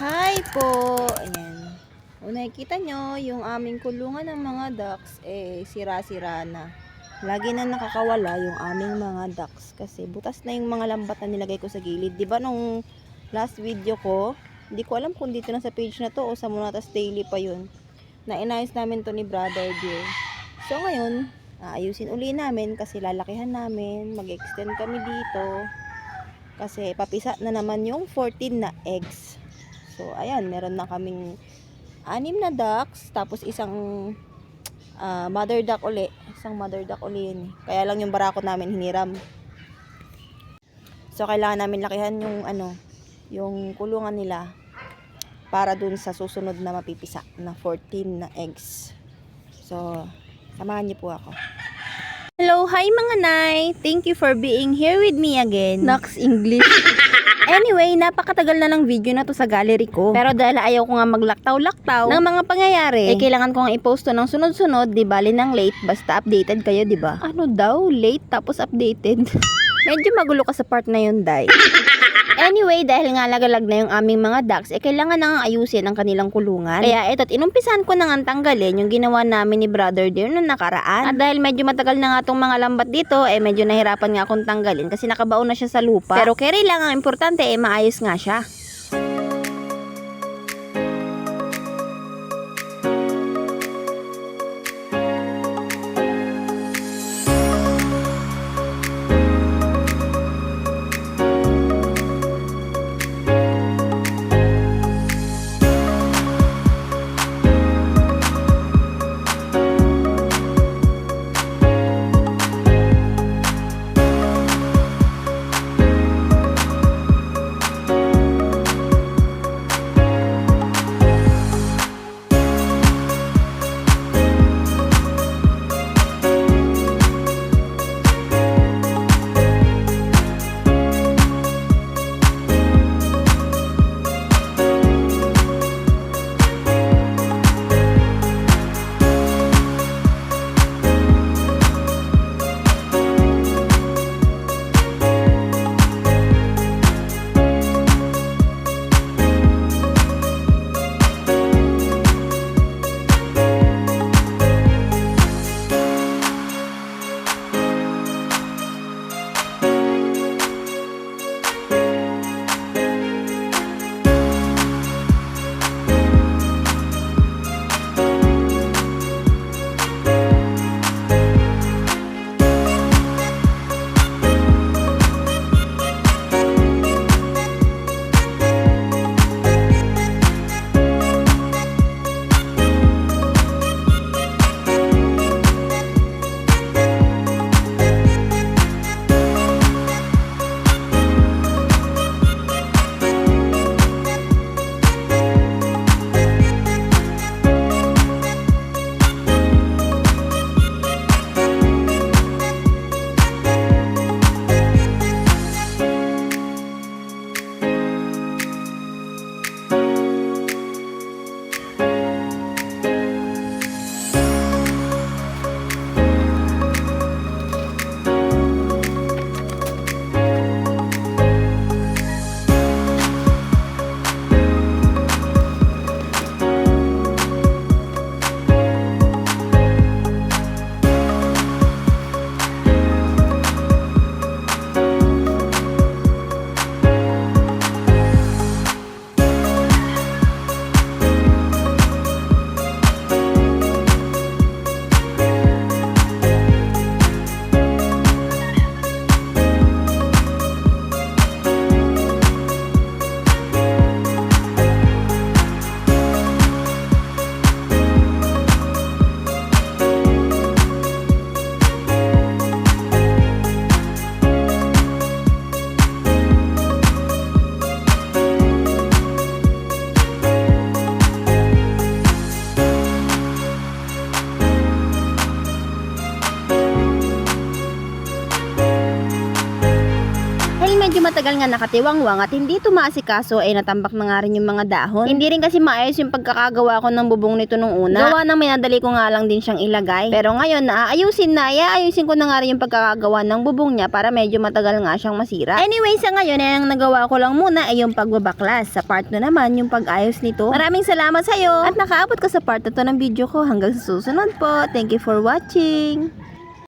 Hi po! Ayan. Kung nakikita nyo, yung aming kulungan ng mga ducks, sira-sira na. Lagi na nakakawala yung aming mga ducks kasi butas na yung mga lambat na nilagay ko sa gilid. Diba nung last video ko, hindi ko alam kung dito na sa page na to o sa Monatas Daily pa yun, na inayos namin to ni Brother Dear. So ngayon, ayusin uli namin kasi lalakihan namin, mag-extend kami dito kasi papisa na naman yung 14 na eggs. So, ayan, meron na kaming 6 na ducks, tapos isang mother duck uli. Isang mother duck uli yun. Kaya lang yung barako namin hiniram. So, kailangan namin lakihan yung yung kulungan nila para dun sa susunod na mapipisa na 14 na eggs. So, samahan niyo po ako. Hello, hi mga Nay! Thank you for being here with me again. Nox English. Anyway, napakatagal na ng video na to sa gallery ko. Pero dahil ayaw ko nga maglaktaw-laktaw ng mga pangyayari, kailangan ko nga i-post to ng sunod-sunod, di bali ng late, basta updated kayo, di ba? Ano daw? Late tapos updated? Medyo magulo ka sa part na yun, Day. Anyway, dahil nga lagalag na yung aming mga ducks, kailangan na nga ayusin ang kanilang kulungan. Kaya ito't inumpisan ko na nga tanggalin yung ginawa namin ni Brother Dear noong nakaraan. At dahil medyo matagal na nga tong mga lambat dito, medyo nahirapan nga akong tanggalin kasi nakabaon na siya sa lupa. Pero carry lang, ang importante maayos nga siya. matagal nga nakatiwangwang at hindi tumaasikaso ay natambak na nga rin yung mga dahon. Hindi rin kasi maayos yung pagkakagawa ko ng bubong nito nung una. Gawa ng minadali ko nga lang din siyang ilagay. Pero ngayon naaayusin na, iaayusin ko na nga rin yung pagkakagawa ng bubong niya para medyo matagal nga siyang masira. Anyway, sa ngayon ay ang nagawa ko lang muna ay yung pagbabaklas. Sa part na naman yung pag-ayos nito. Maraming salamat sa'yo at nakaabot ka sa part na to ng video ko. Hanggang sa susunod po. Thank you for watching.